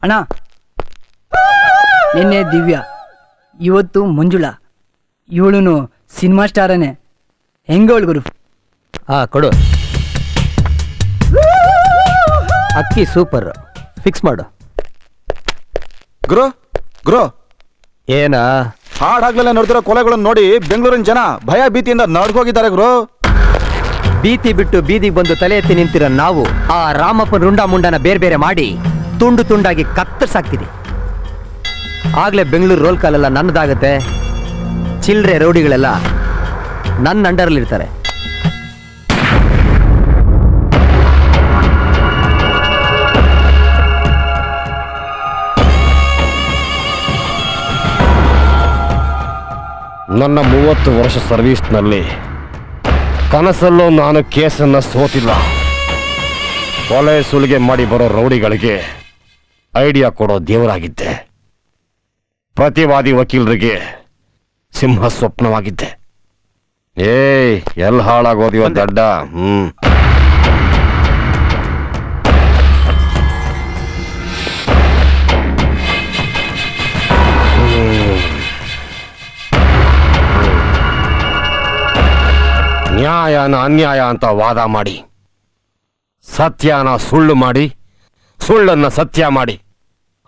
ಅಣ್ಣ, ನಿನ್ನೆ ದಿವ್ಯಾ, ಇವತ್ತು ಮಂಜುಳಾ. ಇವಳು ಸಿನಿಮಾ ಸ್ಟಾರನೇ. ಹೆಂಗೋಳು ಗುರು? ಕೊಡು. ಅಕ್ಕಿ ಸೂಪರ್, ಫಿಕ್ಸ್ ಮಾಡು. ಗುರು ಗುರು, ಏನ ಹಾಡಾಗ್ಲೆಲ್ಲ ನೋಡ್ತಿರೋ ಕೊಲೆಗಳನ್ನು ನೋಡಿ ಬೆಂಗಳೂರಿನ ಜನ ಭಯ ಭೀತಿಯಿಂದ ನಡ್ಕೋಗಿದ್ದಾರೆ ಗುರು. ಭೀತಿ ಬಿಟ್ಟು ಬೀದಿಗೆ ಬಂದು ತಲೆ ಎತ್ತಿ ನಿಂತಿರೋ ನಾವು ಆ ರಾಮಪ್ಪನ ರುಂಡ ಮುಂಡನ ಬೇರೆ ಬೇರೆ ಮಾಡಿ ತುಂಡು ತುಂಡಾಗಿ ಕತ್ತರಿಸಾಕ್ತೀವಿ. ಆಗ್ಲೇ ಬೆಂಗಳೂರು ರೋಲ್ ಕಾಲೆಲ್ಲ ನನ್ನದಾಗತ್ತೆ. ಚಿಲ್ಲರೆ ರೌಡಿಗಳೆಲ್ಲ ನನ್ನ ಅಂಡರಲ್ಲಿರ್ತಾರೆ. ನನ್ನ 30 ವರ್ಷ ಸರ್ವೀಸ್ನಲ್ಲಿ ಕನಸಲ್ಲೂ ನಾನು ಕೇಸನ್ನು ಸೋತಿಲ್ಲ. ಕೊಲೆ ಸುಲಿಗೆ ಮಾಡಿ ಬರೋ ರೌಡಿಗಳಿಗೆ ಐಡಿಯಾ ಕೊಡೋ ದೇವರಾಗಿದ್ದೆ. ಪ್ರತಿವಾದಿ ವಕೀಲರಿಗೆ ಸಿಂಹ ಸ್ವಪ್ನವಾಗಿದ್ದೆ. ಎಲ್ಲಿ ಹಾಳಾಗೋದಿವ ದಡ್ಡ. ನ್ಯಾಯನ ಅನ್ಯಾಯ ಅಂತ ವಾದ ಮಾಡಿ, ಸತ್ಯನ ಸುಳ್ಳು ಮಾಡಿ, ಸುಳ್ಳನ್ನ ಸತ್ಯ ಮಾಡಿ,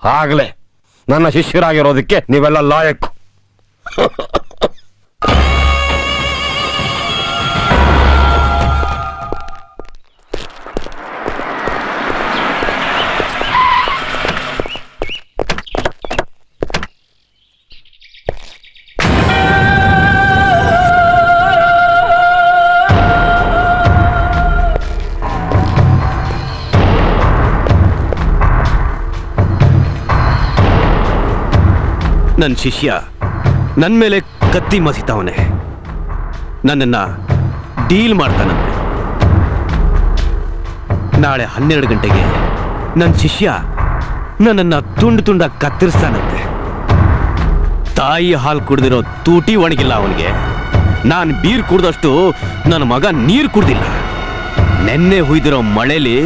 ಆಗಲೇ ನನ್ನ ಶಿಷ್ಯರಾಗಿರೋದಕ್ಕೆ ನೀವೆಲ್ಲ ಲಾಯಕ್ಕು. ನನ್ನ ಶಿಷ್ಯ ನನ್ನ ಮೇಲೆ ಕತ್ತಿ ಮಸಿತಾವನೆ. ನನ್ನನ್ನ ಡೀಲ್ ಮಾಡ್ತಾನಂತೆ. ನಾಳೆ 12 ಗಂಟೆಗೆ ನನ್ನ ಶಿಷ್ಯ ನನ್ನನ್ನ ತುಂಡು ತುಂಡ ಕತ್ತರಿಸ್ತಾನಂತೆ. ತಾಯಿ ಹಾಲು ಕುಡ್ದಿರೋ ತೂಟಿ ಒಣಗಿಲ್ಲ ಅವನಿಗೆ. ನಾನು ಬೀರ್ ಕುಡ್ದಷ್ಟು ನನ್ನ ಮಗ ನೀರು ಕುಡ್ದಿಲ್ಲ. ನೆನ್ನೆ ಹುಯ್ದಿರೋ ಮಳೆಲಿ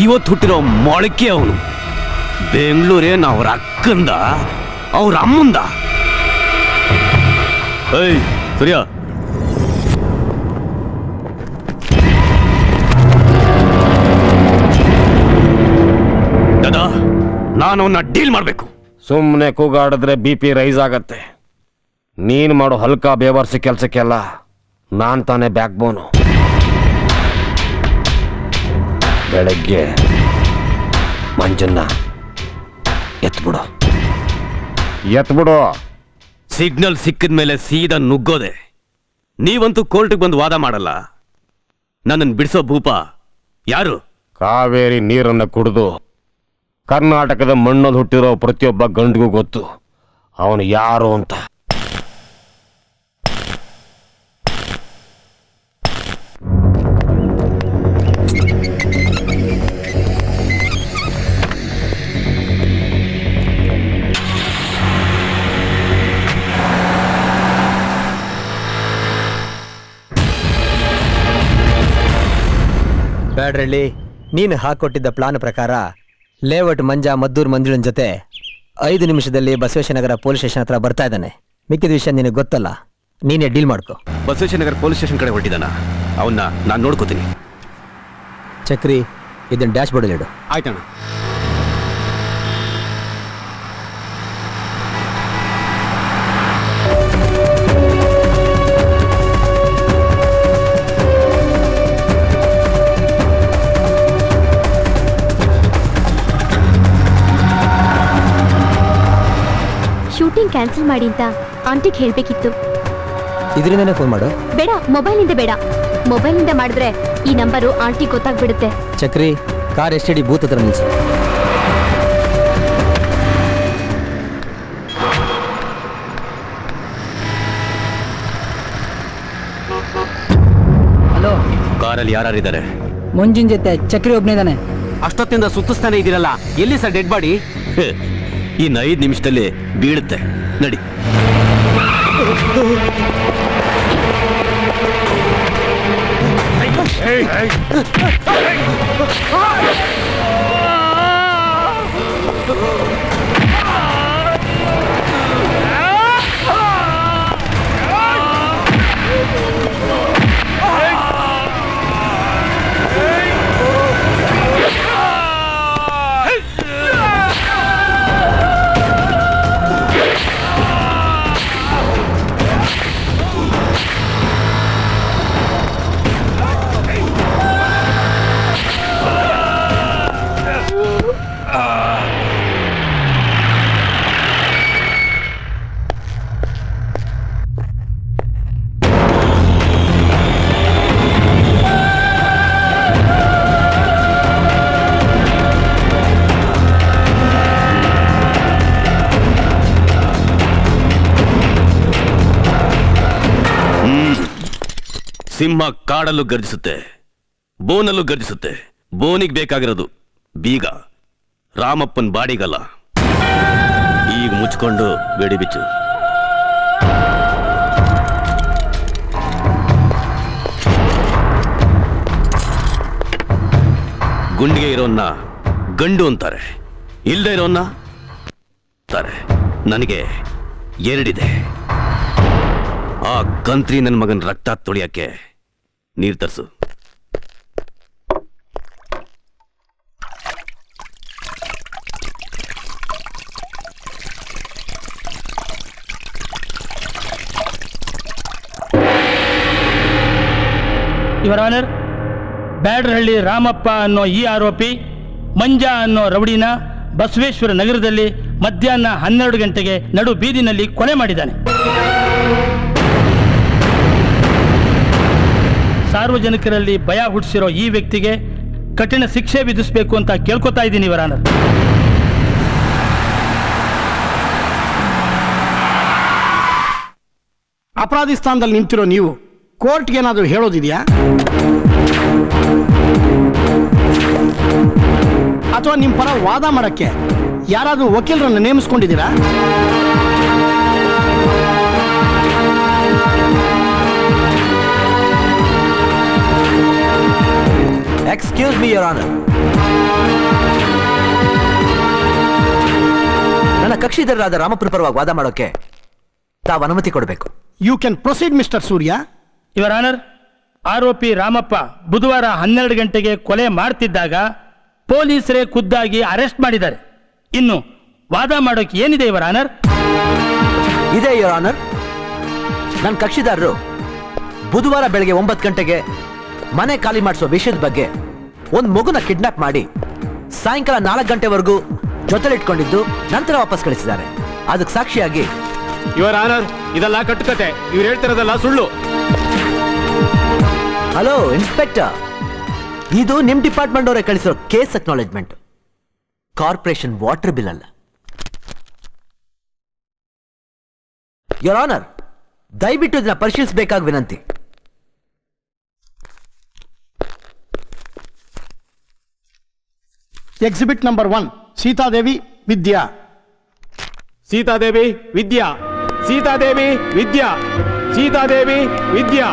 ಇವತ್ತು ಹುಟ್ಟಿರೋ ಮೊಳಕೆ ಅವನು. ಬೆಂಗಳೂರೇನು ಅವ್ರ ಅಕ್ಕಂದ ಅವ್ರ ಅಮ್ಮಂದ. ಸರಿಯಾ? ದಾದಾ, ನಾನು ಅವನ್ನ ಡೀಲ್ ಮಾಡಬೇಕು. ಸುಮ್ಮನೆ ಕೂಗಾಡಿದ್ರೆ BP ರೈಸ್ ಆಗತ್ತೆ. ನೀನು ಮಾಡೋ ಹಲ್ಕ ಬೇವರ್ಸಿ ಕೆಲಸಕ್ಕೆಲ್ಲ ನಾನು ತಾನೇ ಬ್ಯಾಕ್ ಬೋನು. ಬೆಳಗ್ಗೆ ಮಂಜನ್ನ ಎತ್ಬಿಡು. ಸಿಗ್ನಲ್ ಸಿಕ್ಕಿದ ಮೇಲೆ ಸೀದಾ ನುಗ್ಗೋದೆ. ನೀವಂತೂ ಕೋರ್ಟ್ಗೆ ಬಂದು ವಾದ ಮಾಡಲ್ಲ. ನನ್ನನ್ನು ಬಿಡಿಸೋ ಭೂಪ ಯಾರು? ಕಾವೇರಿ ನೀರನ್ನು ಕುಡಿದು ಕರ್ನಾಟಕದ ಮಣ್ಣಲ್ಲಿ ಹುಟ್ಟಿರೋ ಪ್ರತಿಯೊಬ್ಬ ಗಂಡಿಗೂ ಗೊತ್ತು ಅವನು ಯಾರು ಅಂತ. ಬ್ಯಾಡ್ರಳ್ಳಿ, ನೀನು ಹಾಕೊಟ್ಟಿದ್ದ ಪ್ಲಾನ್ ಪ್ರಕಾರ ಲೇಔಟ್ ಮಂಜ ಮದ್ದೂರ್ ಮಂಜುಳನ್ ಜೊತೆ 5 ನಿಮಿಷದಲ್ಲಿ ಬಸವೇಶ್ವರನಗರ ಪೊಲೀಸ್ ಸ್ಟೇಷನ್ ಹತ್ರ ಬರ್ತಾ ಇದ್ದಾನೆ. ಮಿಕ್ಕಿದ ವಿಷಯ ನಿನಗೆ ಗೊತ್ತಲ್ಲ, ನೀನೇ ಡೀಲ್ ಮಾಡ್ಕೊ. ಬಸವೇಶ್ವರನಗರ ಪೊಲೀಸ್ ಸ್ಟೇಷನ್ ಕಡೆ ಹೊರಟಿದ್ದಾನ. ಅವನ್ನ ನಾನು ನೋಡ್ಕೋತೀನಿ. ಚಕ್ರಿ, ಇದನ್ನ ಡ್ಯಾಶ್ ಬೋರ್ಡಲ್ಲಿ ಇಡು. ಆಯ್ತಣ್ಣ. ಶೂಟಿಂಗ್ ಕ್ಯಾನ್ಸಲ್ ಮಾಡಿ ಅಂತ ಆಂಟಿಗೆ ಹೇಳ್ಬೇಕಿತ್ತು. ಇದರಿಂದನೇ ಫೋನ್ ಮಾಡು. ಬೇಡ, ಮೊಬೈಲಿಂದ ಬೇಡ. ಮೊಬೈಲಿಂದ ಮಾಡಿದ್ರೆ ಈ ನಂಬರು ಆಂಟಿ ಗೊತ್ತಾಗ್ಬಿಡುತ್ತೆ. ಚಕ್ರಿ, ಕಾರ್ STD ಬೂತ್ ಹತ್ರ ನಿಲ್ಸು. ಹಲೋ, ಕಾರಲ್ಲಿ ಯಾರಿದ್ದಾರೆ? ಮಂಜಿನ ಜೊತೆ ಚಕ್ರಿ ಒಬ್ಬನಿದ್ದಾನೆ. ಅಷ್ಟೊತ್ತಿಂದ ಸುತ್ತಿಸ್ತಾನೆ ಇದ್ದೀರಲ್ಲ, ಎಲ್ಲಿ ಸರ್ ಡೆಡ್ ಬಾಡಿ? ಇನ್ನು 5 ನಿಮಿಷದಲ್ಲಿ ಬೀಳುತ್ತೆ. ನಡಿ. ಸಿಂಹ ಕಾಡಲ್ಲೂ ಗರ್ಜಿಸುತ್ತೆ, ಬೋನಲ್ಲೂ ಗರ್ಜಿಸುತ್ತೆ. ಬೋನಿಗೆ ಬೇಕಾಗಿರೋದು ಬೀಗ, ರಾಮಪ್ಪನ್ ಬಾಡಿಗಲ್ಲ. ಈಗ ಮುಚ್ಕೊಂಡು ಬೇಡಿ ಬಿಚ್ಚು. ಗುಂಡಿಗೆ ಇರೋನ್ನ ಗಂಡು ಅಂತಾರೆ, ಇಲ್ಲದೆ ಇರೋನ್ನ ಅಂತಾರೆ. ನನಗೆ ಎರಡಿದೆ. ಆ ಕಂತ್ರಿ ನನ್ನ ಮಗನ ರಕ್ತ ತೊಳಿಯಕ್ಕೆ ನೀರು ತರಿಸು. ಯುವರ್ ಆನರ್, ಬ್ಯಾಡ್ರಹಳ್ಳಿ ರಾಮಪ್ಪ ಅನ್ನೋ ಈ ಆರೋಪಿ ಮಂಜಾ ಅನ್ನೋ ರೌಡಿನ ಬಸವೇಶ್ವರ ನಗರದಲ್ಲಿ ಮಧ್ಯಾಹ್ನ 12 ಗಂಟೆಗೆ ನಡು ಬೀದಿನಲ್ಲಿ ಕೊಲೆ ಮಾಡಿದ್ದಾನೆ. ಸಾರ್ವಜನಿಕರಲ್ಲಿ ಭಯ ಹುಟ್ಟಿಸಿರೋ ಈ ವ್ಯಕ್ತಿಗೆ ಕಠಿಣ ಶಿಕ್ಷೆ ವಿಧಿಸಬೇಕು ಅಂತ ಕೇಳ್ಕೊತಾ ಇದ್ದೀನಿ ಯುವರ್ ಆನರ್. ಅಪರಾಧಿ ಸ್ಥಾನದಲ್ಲಿ ನಿಂತಿರೋ ನೀವು ಕೋರ್ಟ್ಗೆ ಏನಾದರೂ ಹೇಳೋದಿದೆಯಾ? ಅಥವಾ ನಿಮ್ಮ ಪರ ವಾದ ಮಾಡಕ್ಕೆ ಯಾರಾದರೂ ವಕೀಲರನ್ನು ನೇಮಿಸ್ಕೊಂಡಿದ್ದೀರಾ? Excuse me your honour. ನನ್ನ ಕಕ್ಷಿದಾರರಾದ ರಾಮಪ್ಪನ ಪರವಾಗಿ ವಾದ ಮಾಡೋಕೆ ತಾವು ಅನುಮತಿ ಕೊಡಬೇಕು. You can proceed mister Surya. Your honour, ಆರೋಪಿ ರಾಮಪ್ಪ ಬುಧವಾರ 12 ಗಂಟೆಗೆ ಕೊಲೆ ಮಾಡ್ತಿದ್ದಾಗ ಪೊಲೀಸರೇ ಖುದ್ದಾಗಿ ಅರೆಸ್ಟ್ ಮಾಡಿದ್ದಾರೆ. ಇನ್ನು ವಾದ ಮಾಡೋಕೆ ಏನಿದೆ ಯುವರ್ ಆನರ್? ಇದೆ ಯೋರ್ ಆನರ್. ನನ್ನ ಕಕ್ಷಿದಾರರು ಬುಧವಾರ ಬೆಳಗ್ಗೆ 9 ಗಂಟೆಗೆ ಮನೆ ಖಾಲಿ ಮಾಡಿಸೋ ವಿಷಯದ ಬಗ್ಗೆ ಒಂದು ಮಗುನ ಕಿಡ್ನಾಪ್ ಮಾಡಿ ಸಾಯಂಕಾಲ 4 ಗಂಟೆವರೆಗೂ ಜೊತೆಲಿಟ್ಕೊಂಡಿದ್ದು ನಂತರ ವಾಪಸ್ ಕಳಿಸಿದ್ದಾರೆ. ಅದಕ್ಕೆ ಸಾಕ್ಷಿಯಾಗಿ ಯುವರ್ ಆನರ್, ಇದೆಲ್ಲ ಕಟ್ಟುಕತೆ. ಇವ್ರು ಹೇಳ್ತಿರೋದೆಲ್ಲ ಸುಳ್ಳು. ಹಲೋ ಇನ್ಸ್ಪೆಕ್ಟರ್, ಇದು ನಿಮ್ ಡಿಪಾರ್ಟ್ಮೆಂಟ್ ಅವರೇ ಕಳಿಸಿರೋ case acknowledgement, corporation water bill ಅಲ್ಲ. ಯೋರ್ ಆನರ್, ದಯವಿಟ್ಟು ಇದನ್ನ ಪರಿಶೀಲಿಸಬೇಕಾಗಿ ವಿನಂತಿ. Exhibit number 1, Sitadevi Vidya. ಸೀತಾದೇವಿ ವಿದ್ಯಾ, ಸೀತಾದೇವಿ ವಿದ್ಯಾ, ಸೀತಾದೇವಿ ವಿದ್ಯಾ.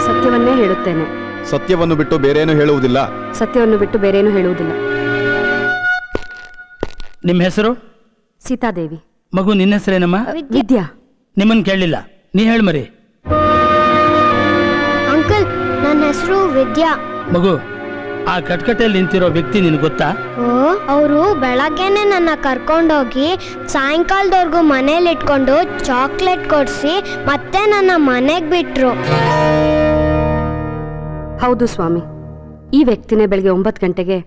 ಸತ್ಯವನ್ನೇ ಹೇಳುತ್ತೇನೆ. ಸತ್ಯವನ್ನು ಬಿಟ್ಟು ಬೇರೇನು ಹೇಳುವುದಿಲ್ಲ. ಸತ್ಯವನ್ನು ಬಿಟ್ಟು ಬೇರೇನು ಹೇಳುವುದಿಲ್ಲ. ನಿಮ್ಮ ಹೆಸರು? ಸೀತಾದೇವಿ. ಮಗು ನಿನ್ನ ಹೆಸರೇನಮ್ಮ? ವಿದ್ಯಾ. ನಿಮ್ಮನ್ನು ಕೇಳಲಿಲ್ಲ, ನೀ ಹೇಳು ಮರಿ. ಅಂಕಲ್, ನನ್ನ ಹೆಸರು ವಿದ್ಯಾ. ಮಗು, ಆ ಕಟ್ಕಟೆಯಲ್ಲಿ ನಿಂತಿರೋ ವ್ಯಕ್ತಿ ನಿನಗೆ ಗೊತ್ತಾ? ಅವರು ಬೆಳಗ್ಗೆನೆ ನನ್ನ ಕರ್ಕೊಂಡೋಗಿ ಸಾಯಂಕಾಲದವರೆಗೂ ಮನೇಲಿ ಇಟ್ಕೊಂಡು ಚಾಕ್ಲೇಟ್ ಕೊಡಿಸಿ ಮತ್ತೆ ನನ್ನ ಮನೆಗೆ ಬಿಟ್ರು. ಹೌದು ಸ್ವಾಮಿ, ಈ ವ್ಯಕ್ತಿನೇ ಬೆಳಗ್ಗೆ 9 ಗಂಟೆಗೆ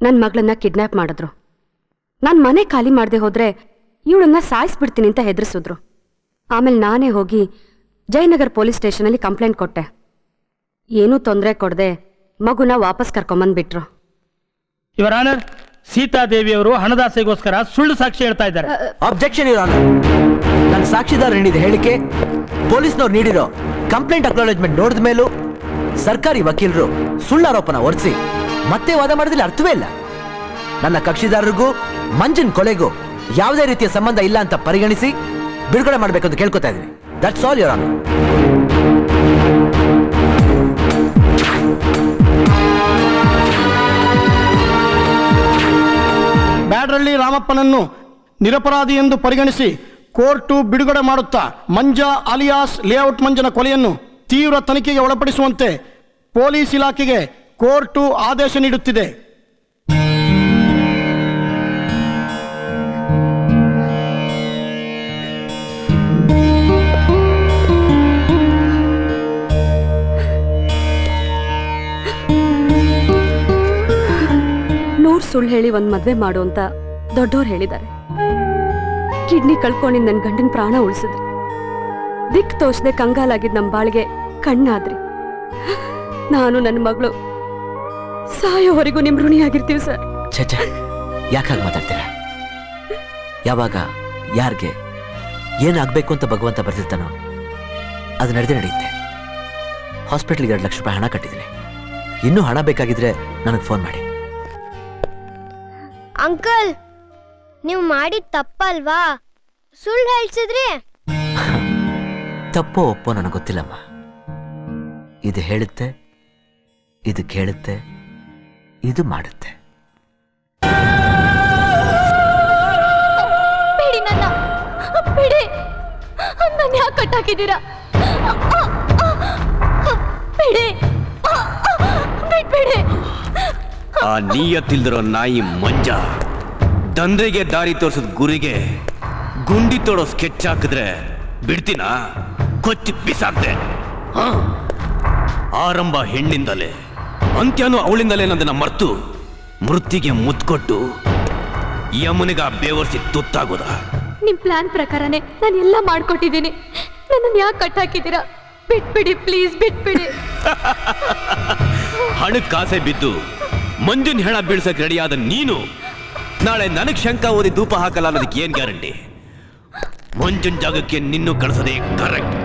ನನ್ನ ಮಗಳನ್ನ ಕಿಡ್ನಾಪ್ ಮಾಡಿದ್ರು. ನಾನು ಮನೆ ಖಾಲಿ ಮಾಡದೆ ಹೋದ್ರೆ ಇವಳನ್ನ ಸಾಯಿಸ್ಬಿಡ್ತೀನಿ ಅಂತ ಹೆದರಿಸಿದ್ರು. ಆಮೇಲೆ ನಾನೇ ಹೋಗಿ ಜಯನಗರ್ ಪೊಲೀಸ್ ಸ್ಟೇಷನಲ್ಲಿ ಕಂಪ್ಲೇಂಟ್ ಕೊಟ್ಟೆ. ಏನೂ ತೊಂದರೆ ಕೊಡದೆ ಮಗುನ ವಾಪಸ್ ಕರ್ಕೊಂಬಂದ್ಬಿಟ್ರು. ಯುವರ್ ಆನರ್, ಸೀತಾದೇವಿಯವರು ಹಣದಾಸೆಗೋಸ್ಕರ ಸುಳ್ಳು ಸಾಕ್ಷಿ ಹೇಳ್ತಾ ಇದ್ದಾರೆ. Objection your honour. ನನ್ನ ಸಾಕ್ಷಿದಾರ ನೀಡಿದ ಹೇಳಿಕೆ, ಪೊಲೀಸ್ನವ್ರು ನೀಡಿರೋ ಕಂಪ್ಲೇಂಟ್ ಅಕ್ನಾಲೆಜ್ಮೆಂಟ್ ನೋಡಿದ ಮೇಲೂ ಸರ್ಕಾರಿ ವಕೀಲರು ಸುಳ್ಳಾರೋಪನ ಹೊರಿಸಿ ಮತ್ತೆ ವಾದ ಮಾಡೋದ್ರಲ್ಲಿ ಅರ್ಥವೇ ಇಲ್ಲ. ನನ್ನ ಕಕ್ಷಿದಾರರಿಗೂ ಮಂಜಿನ್ ಕೊಲೆಗೂ ಯಾವುದೇ ರೀತಿಯ ಸಂಬಂಧ ಇಲ್ಲ ಅಂತ ಪರಿಗಣಿಸಿ ಬಿಡುಗಡೆ ಮಾಡಬೇಕಂತ ಕೇಳ್ಕೊತಾ ಇದ್ದೀನಿ. That's all your honour. Byadrahalli ರಾಮಪ್ಪನನ್ನು ನಿರಪರಾಧಿ ಎಂದು ಪರಿಗಣಿಸಿ ಕೋರ್ಟು ಬಿಡುಗಡೆ ಮಾಡುತ್ತಾ ಮಂಜಾ ಅಲಿಯಾಸ್ ಲೇಔಟ್ ಮಂಜನ ಕೊಲೆಯನ್ನು ತೀವ್ರ ತನಿಖೆಗೆ ಒಳಪಡಿಸುವಂತೆ ಪೊಲೀಸ್ ಇಲಾಖೆಗೆ ಕೋರ್ಟು ಆದೇಶ ನೀಡುತ್ತಿದೆ. ಸುಳ್ಳು ಹೇಳಿ ಒಂದು ಮದುವೆ ಮಾಡು ಅಂತ ದೊಡ್ಡೋರು ಹೇಳಿದ್ದಾರೆ. ಕಿಡ್ನಿ ಕಳ್ಕೊಂಡಿದ್ದು ನನ್ನ ಗಂಡನ ಪ್ರಾಣ ಉಳಿಸಿದ್ರಿ. ದಿಕ್ ತೋಚದೆ ಕಂಗಾಲಾಗಿದ್ದ ನಮ್ಮ ಬಾಳಿಗೆ ಕಣ್ಣಾದ್ರಿ. ನಾನು ನನ್ನ ಮಗಳು ಸಾಯೋವರೆಗೂ ನಿಮ್ಮ ಋಣಿಯಾಗಿರ್ತೀವಿ ಸರ್. ಛೆ, ಯಾಕಾಗಿ ಮಾತಾಡ್ತೀರಾ? ಯಾವಾಗ, ಯಾರಿಗೆ, ಏನಾಗಬೇಕು ಅಂತ ಭಗವಂತ ಬರ್ತಿರ್ತಾನೋ ಅದು ನಡೆಯುತ್ತೆ. ಹಾಸ್ಪಿಟ್ಲಿಗೆ 2 ಲಕ್ಷ ರೂಪಾಯಿ ಹಣ ಕಟ್ಟಿದ್ದೀನಿ. ಇನ್ನೂ ಹಣ ಬೇಕಾಗಿದ್ರೆ ನನಗೆ ಫೋನ್ ಮಾಡಿ. ಅಂಕಲ್, ನೀವು ಮಾಡಿದ ತಪ್ಪಲ್ವಾ? ಸುಳ್ಳು ಹೇಳ್ಸಿದ್ರಿ. ತಪ್ಪೋ ಒಪ್ಪೋ ನನಗೆ ಗೊತ್ತಿಲ್ಲಮ್ಮ. ಇದು ಹೇಳುತ್ತೆ, ಇದು ಕೇಳುತ್ತೆ, ಇದು ಮಾಡುತ್ತೆ. ಬಿಡಿ ನನ್ನ, ಬಿಡಿ ನನ್ನ ಯಾಕೆ ಕಟ್ಟಾಕಿದ್ದೀರಾ? ಬಿಡಿ, ಬಿಟ್ಬಿಡಿ. ಆ ನೀಯತ್ತಿಲ್ದಿರೋ ನಾಯಿ ಮಂಜ ದಂಧೆಗೆ ದಾರಿ ತೋರಿಸಿದ ಗುರಿಗೆ ಗುಂಡಿ ತೋಡೋ ಸ್ಕೆಚ್ ಹಾಕಿದ್ರೆ ಬಿಡ್ತೀನಾ? ಕೊಚ್ಚಿ ಬಿಸಾಕ್ದೆ. ಆರಂಭ ಹೆಣ್ಣಿಂದಲೇ, ಅಂತ್ಯನೂ ಅವಳಿಂದಲೇ ನನ್ನನ್ನು ಮರ್ತು ಮೃತ್ತಿಗೆ ಮುತ್ಕೊಟ್ಟು ಯಮುನಿಗ ಬೇವರ್ಸಿ ತುತ್ತಾಗೋದ. ನಿಮ್ ಪ್ಲಾನ್ ಪ್ರಕಾರನೇ ನಾನು ಎಲ್ಲ ಮಾಡ್ಕೊಟ್ಟಿದ್ದೀನಿ. ನನ್ನನ್ನು ಯಾಕೆ ಕಟ್ಟಾಕಿದ್ದೀರಾ? ಬಿಟ್ಬಿಡಿ ಪ್ಲೀಸ್, ಬಿಟ್ಬಿಡಿ. ಹಣಕ್ಕೆ ಕಾಸೆ ಬಿದ್ದು ಮಂಜುನ್ ಹೆಣ ಬೀಳ್ಸಕ್ ರೆಡಿಯಾದ ನೀನು ನಾಳೆ ನನಗ್ ಶಂಕ ಓದಿ ಧೂಪ ಹಾಕಲ್ಲ ಅನ್ನೋದಕ್ಕೆ ಏನ್ ಗ್ಯಾರಂಟಿ? ಮಂಜುನ್ ಜಾಗಕ್ಕೆ ನಿನ್ನೂ ಕಳಿಸೋದೇ ಕರೆಕ್ಟ್.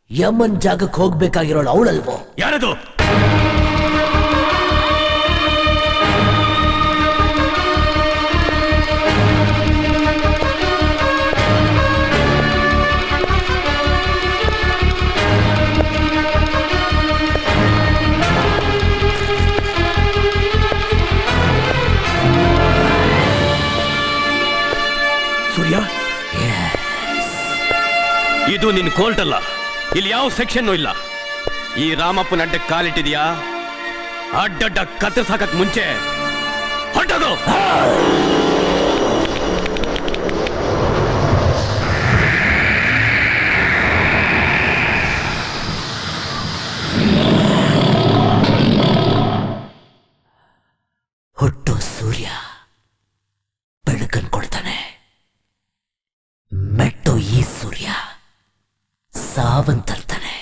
ಯಮನ್ ಜಾಗಕ್ಕೆ ಹೋಗ್ಬೇಕಾಗಿರೋಳು ಅವಳಲ್ವೋ? ಯಾರದು? ಸೂರ್ಯ, ಇದು ನಿನ್ ಕೋರ್ಟ್ ಅಲ್ಲ. ಇಲ್ಲಿ ಯಾವ ಸೆಕ್ಷನ್ ಇಲ್ಲ. ಈ ರಾಮಪ್ಪನ ಅಡ್ಡ ಕಾಲಿಟ್ಟಿದ್ಯಾ? ಅಡ್ಡಡ್ಡ ಕತ್ತರಿಸಾಕಕ್ ಮುಂಚೆ ಹೊಟ್ಟದು. ಹುಟ್ಟು ಸೂರ್ಯ ಬೆಳಕನ್ ಕೊಡ್ತಾನೆ, ಮೆಟ್ಟು ಈ ಸೂರ್ಯ ಸಾವನ್ ತರ್ತಾನೆ.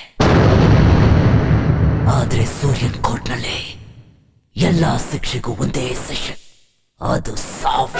ಆದ್ರೆ ಸೂರ್ಯನ್ ಕೋರ್ಟ್ನಲ್ಲಿ ಎಲ್ಲಾ ಶಿಕ್ಷೆಗೂ ಒಂದೇ ಸೆಷನ್, ಅದು ಸಾವು.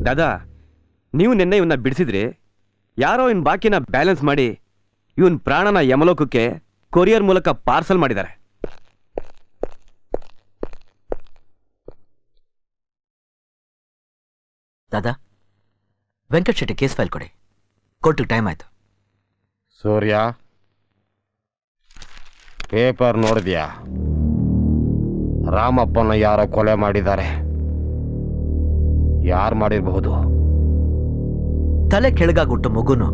ದಾದಾ, ನೀವು ನಿನ್ನೆ ಇವನ್ನ ಬಿಡಿಸಿದ್ರಿ. ಯಾರೋ ಇವನ್ ಬಾಕಿನ ಬ್ಯಾಲೆನ್ಸ್ ಮಾಡಿ ಇವನ್ ಪ್ರಾಣನ ಯಮಲೋಕಕ್ಕೆ ಕೊರಿಯರ್ ಮೂಲಕ ಪಾರ್ಸಲ್ ಮಾಡಿದ್ದಾರೆ. ದಾದಾ, ವೆಂಕಟ್ ಶೆಟ್ಟಿ ಕೇಸ್ ಫೈಲ್ ಕೊಡಿ. ಕೋರ್ಟಿಗೆ ಟೈಮ್ ಆಯ್ತು. ಸೂರ್ಯ, ಪೇಪರ್ ನೋಡಿದ್ಯಾ? ರಾಮಪ್ಪನ ಯಾರೋ ಕೊಲೆ ಮಾಡಿದ್ದಾರೆ. ಯಾರು ಮಾಡಿರಬಹುದು? ತಲೆ ಕೆಳಗಾಗುಟ್ಟು ಮಗುನು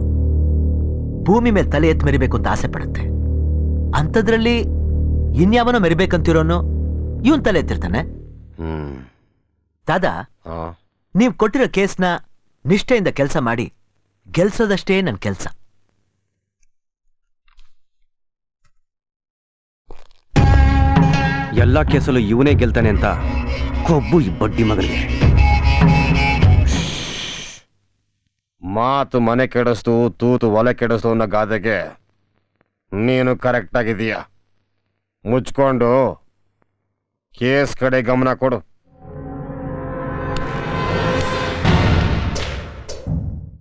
ಭೂಮಿ ಮೇಲೆ ತಲೆ ಎತ್ತು ಮೆರಿಬೇಕು ಅಂತ ಆಸೆ ಪಡುತ್ತೆ. ಅಂಥದ್ರಲ್ಲಿ ಇನ್ಯಾವನೋ ಮೆರಿಬೇಕಂತಿರೋನು ಇವನ್ ತಲೆ ಎತ್ತಿರ್ತಾನೆ. ದಾದಾ, ನೀವು ಕೊಟ್ಟಿರೋ ಕೇಸ್ನ ನಿಷ್ಠೆಯಿಂದ ಕೆಲಸ ಮಾಡಿ ಗೆಲ್ಸೋದಷ್ಟೇ ನನ್ನ ಕೆಲಸ. ಎಲ್ಲ ಕೇಸಲ್ಲೂ ಇವನೇ ಗೆಲ್ತಾನೆ ಅಂತ ಕೊಬ್ಬು ಈ ಬಡ್ಡಿ ಮಗನಿಗೆ. ಮಾತು ಮನೆ ಕೆಡಿಸ್ತು, ತೂತು ಒಲೆ ಕೆಡಿಸ್ತು ಅನ್ನೋ ಗಾದೆಗೆ ನೀನು ಕರೆಕ್ಟ್ ಆಗಿದೀಯ. ಮುಚ್ಕೊಂಡು ಕೇಸ್ ಕಡೆ ಗಮನ ಕೊಡು.